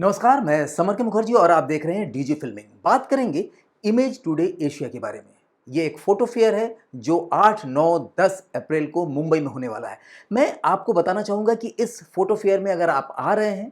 नमस्कार, मैं समर के मुखर्जी और आप देख रहे हैं डीजी फिल्मिंग। बात करेंगे इमेज टुडे एशिया के बारे में। ये एक फोटो फेयर है जो 8, 9, 10 अप्रैल को मुंबई में होने वाला है। मैं आपको बताना चाहूँगा कि इस फोटो फेयर में अगर आप आ रहे हैं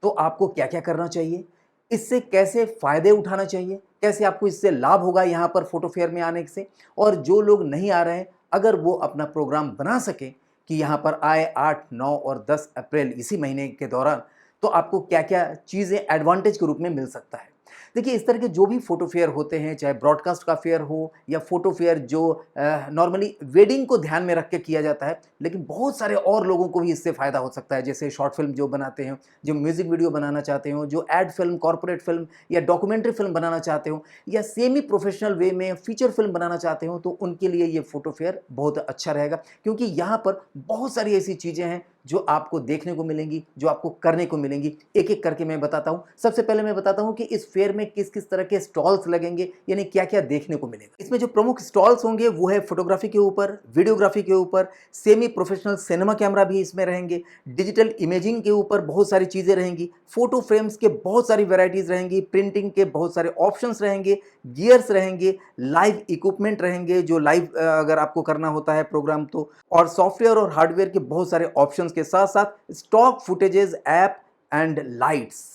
तो आपको क्या-क्या करना चाहिए, इससे कैसे फ़ायदे उठाना चाहिए, कैसे आपको इससे लाभ होगा यहाँ पर फोटो फेयर में आने से, और जो लोग नहीं आ रहे हैं अगर वो अपना प्रोग्राम बना सकें कि यहाँ पर आए 8, 9 और 10 अप्रैल इसी महीने के दौरान, तो आपको क्या-क्या चीज़ें एडवांटेज के रूप में मिल सकता है। देखिए, इस तरह के जो भी फ़ोटो फेयर होते हैं, चाहे ब्रॉडकास्ट का फेयर हो या फ़ोटो फेयर जो नॉर्मली वेडिंग को ध्यान में रख के किया जाता है, लेकिन बहुत सारे और लोगों को भी इससे फ़ायदा हो सकता है। जैसे शॉर्ट फ़िल्म जो बनाते हैं, जो म्यूज़िक वीडियो बनाना चाहते हो, जो एड फ़िल्म, कॉर्पोरेट फ़िल्म या डॉक्यूमेंट्री फ़िल्म बनाना चाहते हो या सेमी प्रोफ़ेशनल वे में फ़ीचर फ़िल्म बनाना चाहते हो, तो उनके लिए ये फ़ोटो फेयर बहुत अच्छा रहेगा, क्योंकि यहाँ पर बहुत सारी ऐसी चीज़ें हैं जो आपको देखने को मिलेंगी, जो आपको करने को मिलेंगी। एक-एक करके मैं बताता हूँ। सबसे पहले मैं बताता हूँ कि इस फेयर में किस-किस तरह के स्टॉल्स लगेंगे, यानी क्या-क्या देखने को मिलेगा। इसमें जो प्रमुख स्टॉल्स होंगे वो है फ़ोटोग्राफ़ी के ऊपर, वीडियोग्राफ़ी के ऊपर, सेमी प्रोफ़ेशनल सिनेमा कैमरा भी इसमें रहेंगे, डिजिटल इमेजिंग के ऊपर बहुत सारी चीज़ें रहेंगी, फ़ोटो फ्रेम्स के बहुत सारी वैराइटीज़ रहेंगी, प्रिंटिंग के बहुत सारे ऑप्शंस रहेंगे, गियर्स रहेंगे, लाइव इक्विपमेंट रहेंगे जो लाइव अगर आपको करना होता है प्रोग्राम तो, और सॉफ्टवेयर और हार्डवेयर के बहुत सारे ऑप्शंस के साथ-साथ stock footages, app and lights.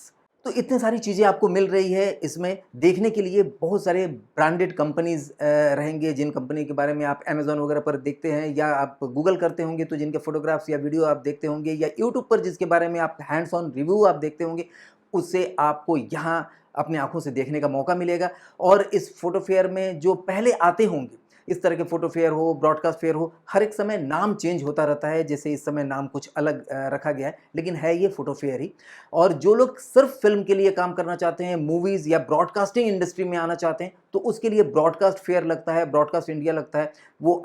तो इतनी सारी चीज़ें आपको मिल रही है इसमें देखने के लिए। बहुत सारे ब्रांडेड कंपनीज़ रहेंगे, जिन कंपनी के बारे में आप अमेज़न वगैरह पर देखते हैं या आप गूगल करते होंगे, तो जिनके फ़ोटोग्राफ्स या वीडियो आप देखते होंगे, या यूट्यूब पर जिसके बारे में आप हैंड्स ऑन रिव्यू आप देखते होंगे, उससे आपको यहाँ अपनी आँखों से देखने का मौका मिलेगा। और इस फ़ोटो फेयर में जो पहले आते होंगे, इस तरह के फ़ोटो फेयर हो, ब्रॉडकास्ट फेयर हो, हर एक समय नाम चेंज होता रहता है। जैसे इस समय नाम कुछ अलग रखा गया है, लेकिन है ये फ़ोटो फेयर ही। और जो लोग सिर्फ़ फ़िल्म के लिए काम करना चाहते हैं, मूवीज़ या ब्रॉडकास्टिंग इंडस्ट्री में आना चाहते हैं, तो उसके लिए ब्रॉडकास्ट फेयर लगता है, ब्रॉडकास्ट इंडिया लगता है। वो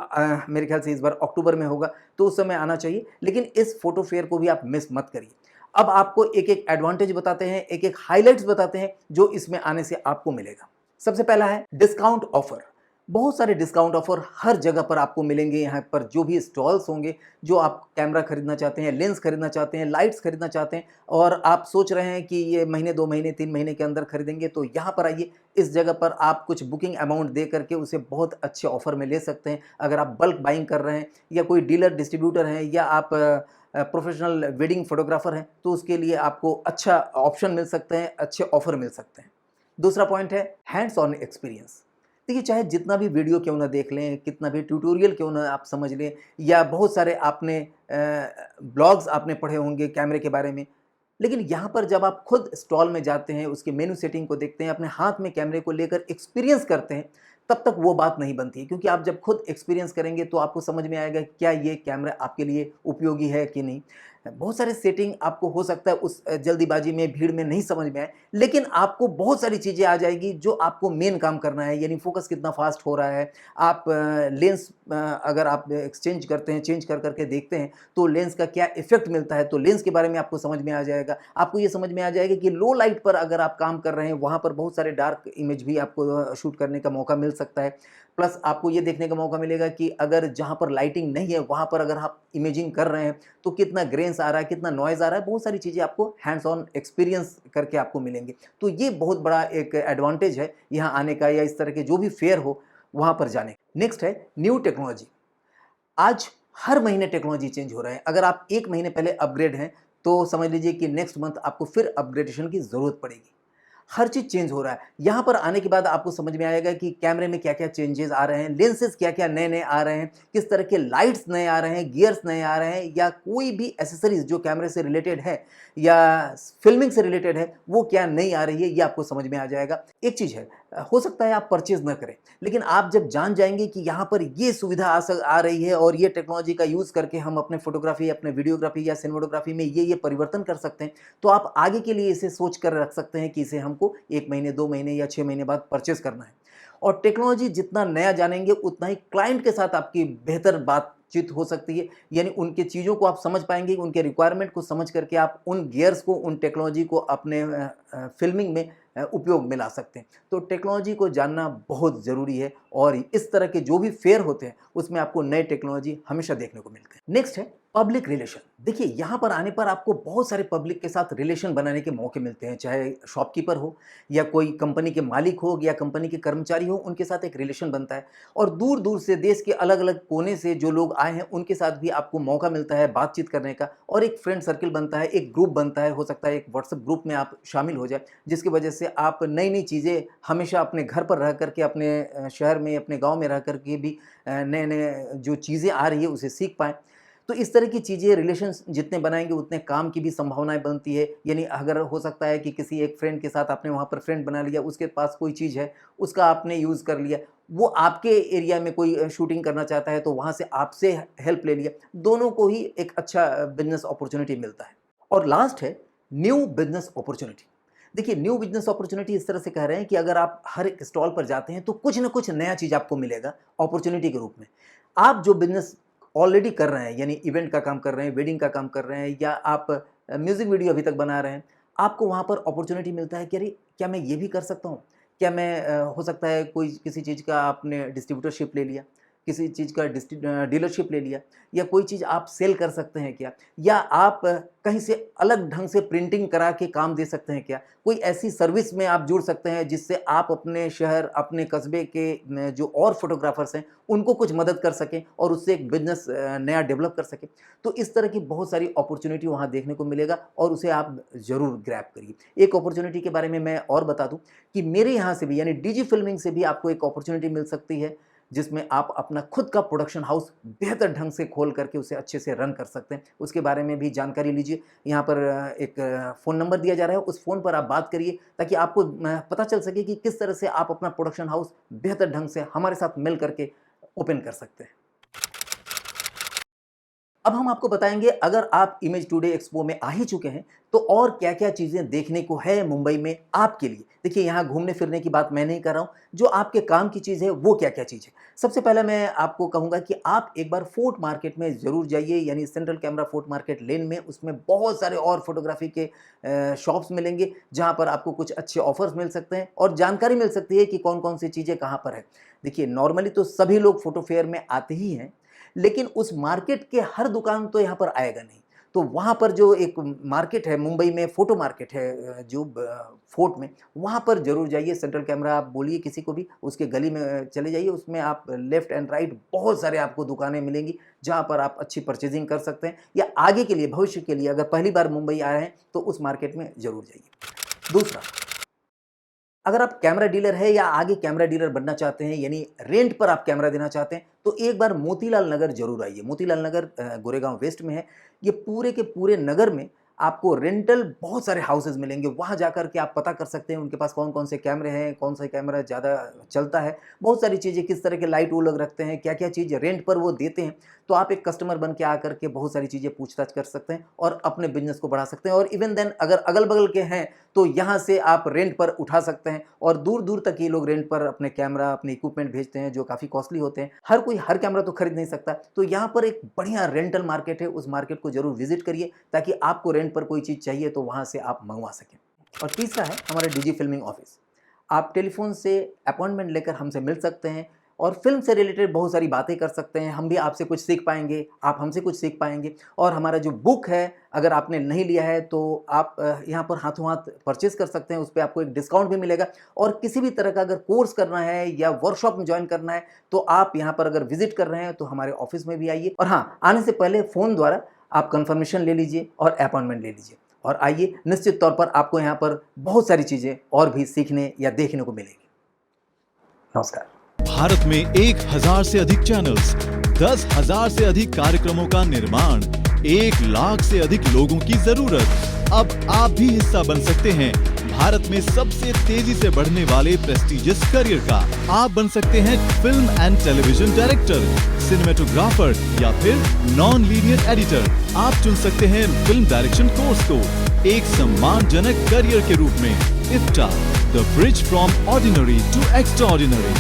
मेरे ख़्याल से इस बार अक्टूबर में होगा, तो उस समय आना चाहिए। लेकिन इस फ़ोटो फेयर को भी आप मिस मत करिए। अब आपको एक-एक एडवांटेज बताते हैं, एक-एक हाइलाइट्स बताते हैं, जो इसमें आने से आपको मिलेगा। सबसे पहला है डिस्काउंट ऑफ़र। बहुत सारे डिस्काउंट ऑफ़र हर जगह पर आपको मिलेंगे। यहाँ पर जो भी स्टॉल्स होंगे, जो आप कैमरा खरीदना चाहते हैं, लेंस खरीदना चाहते हैं, लाइट्स खरीदना चाहते हैं और आप सोच रहे हैं कि ये महीने, 2 महीने, 3 महीने के अंदर खरीदेंगे, तो यहाँ पर आइए। इस जगह पर आप कुछ बुकिंग अमाउंट दे करके उसे बहुत अच्छे ऑफ़र में ले सकते हैं। अगर आप बल्क बाइंग कर रहे हैं या कोई डीलर डिस्ट्रीब्यूटर हैं या आप प्रोफ़ेशनल वेडिंग फ़ोटोग्राफ़र हैं, तो उसके लिए आपको अच्छा ऑप्शन मिल सकते हैं, अच्छे ऑफ़र मिल सकते हैं। दूसरा पॉइंट है हैंड्स ऑन एक्सपीरियंस। देखिए, चाहे जितना भी वीडियो क्यों ना देख लें, कितना भी ट्यूटोरियल क्यों ना आप समझ लें, या बहुत सारे आपने ब्लॉग्स आपने पढ़े होंगे कैमरे के बारे में, लेकिन यहाँ पर जब आप खुद स्टॉल में जाते हैं, उसके मेनू सेटिंग को देखते हैं, अपने हाथ में कैमरे को लेकर एक्सपीरियंस करते हैं, तब तक वो बात नहीं बनती है। क्योंकि आप जब खुद एक्सपीरियंस करेंगे तो आपको समझ में आएगा क्या ये कैमरा आपके लिए उपयोगी है कि नहीं। बहुत सारे सेटिंग आपको हो सकता है उस जल्दीबाजी में, भीड़ में नहीं समझ में आए, लेकिन आपको बहुत सारी चीज़ें आ जाएगी जो आपको मेन काम करना है, यानी फ़ोकस कितना फ़ास्ट हो रहा है, आप लेंस अगर आप एक्सचेंज करते हैं, चेंज कर कर के देखते हैं, तो लेंस का क्या इफ़ेक्ट मिलता है, तो लेंस के बारे में आपको समझ में आ जाएगा। आपको ये समझ में आ जाएगा कि लो लाइट पर अगर आप काम कर रहे हैं, वहाँ पर बहुत सारे डार्क इमेज भी आपको शूट करने का मौका मिल सकता है। प्लस आपको ये देखने का मौका मिलेगा कि अगर जहाँ पर लाइटिंग नहीं है, वहाँ पर अगर आप इमेजिंग कर रहे हैं, तो कितना ग्रेन्स आ रहा है, कितना नॉइज़ आ रहा है, बहुत सारी चीज़ें आपको हैंड्स ऑन एक्सपीरियंस करके आपको मिलेंगे। तो ये बहुत बड़ा एक एडवांटेज है यहाँ आने का, या इस तरह के जो भी फेयर हो, वहाँ पर जाने का। नेक्स्ट है न्यू टेक्नोलॉजी। आज हर महीने टेक्नोलॉजी चेंज हो रहा है। अगर आप 1 महीने पहले अपग्रेड हैं, तो समझ लीजिए कि नेक्स्ट मंथ आपको फिर अपग्रेडेशन की ज़रूरत पड़ेगी। हर चीज़ चेंज हो रहा है। यहाँ पर आने के बाद आपको समझ में आएगा कि कैमरे में क्या-क्या चेंजेज़ आ रहे हैं, लेंसेज़ क्या-क्या नए-नए आ रहे हैं, किस तरह के लाइट्स नए आ रहे हैं, गियर्स नए आ रहे हैं, या कोई भी एक्सेसरीज़ जो कैमरे से रिलेटेड है या फ़िल्मिंग से रिलेटेड है, वो क्या नई आ रही है, ये आपको समझ में आ जाएगा। एक चीज़ है, हो सकता है आप परचेज़ ना करें, लेकिन आप जब जान जाएँगे कि यहाँ पर ये सुविधा आ रही है और ये टेक्नोलॉजी का यूज़ करके हम अपने फ़ोटोग्राफ़ी, अपने वीडियोग्राफ़ी या सिनेमेटोग्राफ़ी में ये परिवर्तन कर सकते हैं, तो आप आगे के लिए इसे सोच कर रख सकते हैं कि इसे हमको 1 महीने, 2 महीने या 6 महीने बाद परचेज़ करना है। और टेक्नोलॉजी जितना नया जानेंगे, उतना ही क्लाइंट के साथ आपकी बेहतर बातचीत हो सकती है। यानी उनकी चीज़ों को आप समझ पाएँगे, उनके रिक्वायरमेंट को समझ करके आप उन गियर्स को, उन टेक्नोलॉजी को अपने फ़िल्मिंग में उपयोग में ला सकते हैं। तो टेक्नोलॉजी को जानना बहुत ज़रूरी है, और इस तरह के जो भी फेयर होते हैं, उसमें आपको नए टेक्नोलॉजी हमेशा देखने को मिलते हैं। नेक्स्ट है पब्लिक रिलेशन, देखिए यहाँ पर आने पर आपको बहुत सारे पब्लिक के साथ रिलेशन बनाने के मौके मिलते हैं, चाहे शॉपकीपर हो या कोई कंपनी के मालिक हो या कंपनी के कर्मचारी हो, उनके साथ एक रिलेशन बनता है। और दूर दूर से देश के अलग अलग कोने से जो लोग आए हैं उनके साथ भी आपको मौका मिलता है बातचीत करने का, और एक फ्रेंड सर्किल बनता है, एक ग्रुप बनता है, हो सकता है एक व्हाट्सएप ग्रुप में आप शामिल हो जाए, जिसकी वजह से आप नई नई चीज़ें हमेशा अपने घर पर रह करके, अपने शहर में, अपने गाँव में रह करके भी नए नए जो चीज़ें आ रही है उसे सीख पाएँ। तो इस तरह की चीज़ें, रिलेशंस जितने बनाएँगे उतने काम की भी संभावनाएँ बनती है। यानी अगर हो सकता है कि किसी एक फ्रेंड के साथ आपने वहाँ पर फ्रेंड बना लिया, उसके पास कोई चीज़ है, उसका आपने यूज़ कर लिया, वो आपके एरिया में कोई शूटिंग करना चाहता है तो वहाँ से आपसे हेल्प ले लिया। दोनों को ही एक अच्छा बिज़नेस अपॉर्च्युनिटी मिलता है। और लास्ट है न्यू बिज़नेस अपॉर्च्युनिटी। देखिए, न्यू बिज़नेस अपॉर्च्युनिटी इस तरह से कह रहे हैं कि अगर आप हर एक स्टॉल पर जाते हैं तो कुछ न कुछ नया चीज़ आपको मिलेगा अपॉर्च्युनिटी के रूप में। आप जो बिज़नेस ऑलरेडी कर रहे हैं, यानी इवेंट का काम कर रहे हैं, वेडिंग का काम कर रहे हैं, या आप म्यूज़िक वीडियो अभी तक बना रहे हैं, आपको वहाँ पर अपॉर्च्युनिटी मिलता है कि अरे! क्या मैं ये भी कर सकता हूँ? क्या मैं हो सकता है कोई किसी चीज़ का आपने डिस्ट्रीब्यूटरशिप ले लिया, किसी चीज़ का डीलरशिप ले लिया, या कोई चीज़ आप सेल कर सकते हैं क्या? या आप कहीं से अलग ढंग से प्रिंटिंग करा के काम दे सकते हैं क्या? कोई ऐसी सर्विस में आप जुड़ सकते हैं जिससे आप अपने शहर, अपने कस्बे के जो और फ़ोटोग्राफ़र्स हैं, उनको कुछ मदद कर सकें और उससे एक बिज़नेस नया डेवलप कर सकें। तो इस तरह की बहुत सारी अपॉर्च्युनिटी वहाँ देखने को मिलेगा और उसे आप ज़रूर ग्रैब करिए। एक अपॉर्च्युनिटी के बारे में मैं और बता दूँ कि मेरे यहाँ से भी, यानी डीजी फ़िल्मिंग से भी आपको एक अपॉर्च्युनिटी मिल सकती है, जिसमें आप अपना खुद का प्रोडक्शन हाउस बेहतर ढंग से खोल करके उसे अच्छे से रन कर सकते हैं। उसके बारे में भी जानकारी लीजिए। यहाँ पर एक फ़ोन नंबर दिया जा रहा है, उस फ़ोन पर आप बात करिए ताकि आपको पता चल सके कि किस तरह से आप अपना प्रोडक्शन हाउस बेहतर ढंग से हमारे साथ मिल करके ओपन कर सकते हैं। अब हम आपको बताएँगे, अगर आप इमेज टुडे एक्सपो में आ ही चुके हैं, तो और क्या-क्या चीज़ें देखने को है मुंबई में आपके लिए। देखिए, यहाँ घूमने-फिरने की बात मैं नहीं कर रहा हूँ, जो आपके काम की चीज़ है, वो क्या-क्या चीज़ है। सबसे पहले मैं आपको कहूँगा कि आप एक बार फोर्ट मार्केट में ज़रूर जाइए, यानी सेंट्रल कैमरा फोर्ट मार्केट लेन में, उसमें बहुत सारे और फ़ोटोग्राफ़ी के शॉप्स मिलेंगे, जहाँ पर आपको कुछ अच्छे ऑफ़र्स मिल सकते हैं और जानकारी मिल सकती है कि कौन-कौन सी चीज़ें कहाँ पर है। देखिए, नॉर्मली तो सभी लोग फ़ोटो फेयर में आते ही हैं, लेकिन उस मार्केट के हर दुकान तो यहाँ पर आएगा नहीं। तो वहाँ पर जो एक मार्केट है मुंबई में, फ़ोटो मार्केट है जो फोर्ट में, वहाँ पर ज़रूर जाइए। सेंट्रल कैमरा आप बोलिए किसी को भी, उसके गली में चले जाइए, उसमें आप लेफ़्ट एंड राइट बहुत सारे आपको दुकानें मिलेंगी, जहाँ पर आप अच्छी परचेज़िंग कर सकते हैं, या आगे के लिए, भविष्य के लिए अगर पहली बार मुंबई आ रहे हैं, तो उस मार्केट में ज़रूर जाइए। दूसरा, अगर आप कैमरा डीलर है या आगे कैमरा डीलर बनना चाहते हैं, यानी रेंट पर आप कैमरा देना चाहते हैं, तो एक बार मोतीलाल नगर ज़रूर आइए। मोतीलाल नगर गोरेगांव वेस्ट में है। ये पूरे के पूरे नगर में आपको रेंटल बहुत सारे हाउसेज़ मिलेंगे। वहाँ जाकर के आप पता कर सकते हैं उनके पास कौन-कौन से कैमरे हैं, कौन सा कैमरा ज़्यादा चलता है, बहुत सारी चीज़ें, किस तरह के लाइट वो लोग रखते हैं, क्या-क्या चीज़ रेंट पर वो देते हैं। तो आप एक कस्टमर बन के आकर के बहुत सारी चीज़ें पूछताछ कर सकते हैं और अपने बिज़नेस को बढ़ा सकते हैं। और इवन देन अगर अगल-बगल के हैं, तो यहाँ से आप रेंट पर उठा सकते हैं, और दूर-दूर तक ये लोग रेंट पर अपने कैमरा, अपने इक्विपमेंट भेजते हैं, जो काफ़ी कॉस्टली होते हैं। हर कोई हर कैमरा तो खरीद नहीं सकता, तो यहाँ पर एक बढ़िया रेंटल मार्केट है, उस मार्केट को ज़रूर विज़िट करिए, ताकि आपको रेंट पर कोई चीज़ चाहिए तो वहाँ से आप मँगवा सकें। और तीसरा है हमारा डीजी फ़िल्मिंग ऑफ़िस। आप टेलीफ़ोन से अपॉइंटमेंट लेकर हमसे मिल सकते हैं और फ़िल्म से रिलेटेड बहुत सारी बातें कर सकते हैं। हम भी आपसे कुछ सीख पाएँगे, आप हमसे कुछ सीख पाएँगे। और हमारा जो बुक है, अगर आपने नहीं लिया है तो आप यहाँ पर हाथों-हाथ परचेज़ कर सकते हैं, उस पे आपको एक डिस्काउंट भी मिलेगा। और किसी भी तरह का अगर कोर्स करना है या वर्कशॉप में जॉइन करना है, तो आप यहाँ पर अगर विज़िट कर रहे हैं तो हमारे ऑफ़िस में भी आइए। और हाँ, आने से पहले फ़ोन द्वारा आप कन्फर्मेशन ले लीजिए और अपॉइंटमेंट ले लीजिए, और आइए, निश्चित तौर पर आपको यहाँ पर बहुत सारी चीज़ें और भी सीखने या देखने को मिलेगी। नमस्कार। भारत में 1000 से अधिक चैनल्स, 10,000 से अधिक कार्यक्रमों का निर्माण, 1 लाख से अधिक लोगों की जरूरत। अब आप भी हिस्सा बन सकते हैं भारत में सबसे तेजी से बढ़ने वाले प्रेस्टिजियस करियर का। आप बन सकते हैं film and television director, cinematographer या फिर नॉन लीनियर एडिटर। आप चुन सकते हैं फिल्म डायरेक्शन कोर्स को एक सम्मानजनक करियर के रूप में। IFTA, the bridge from ordinary to extraordinary.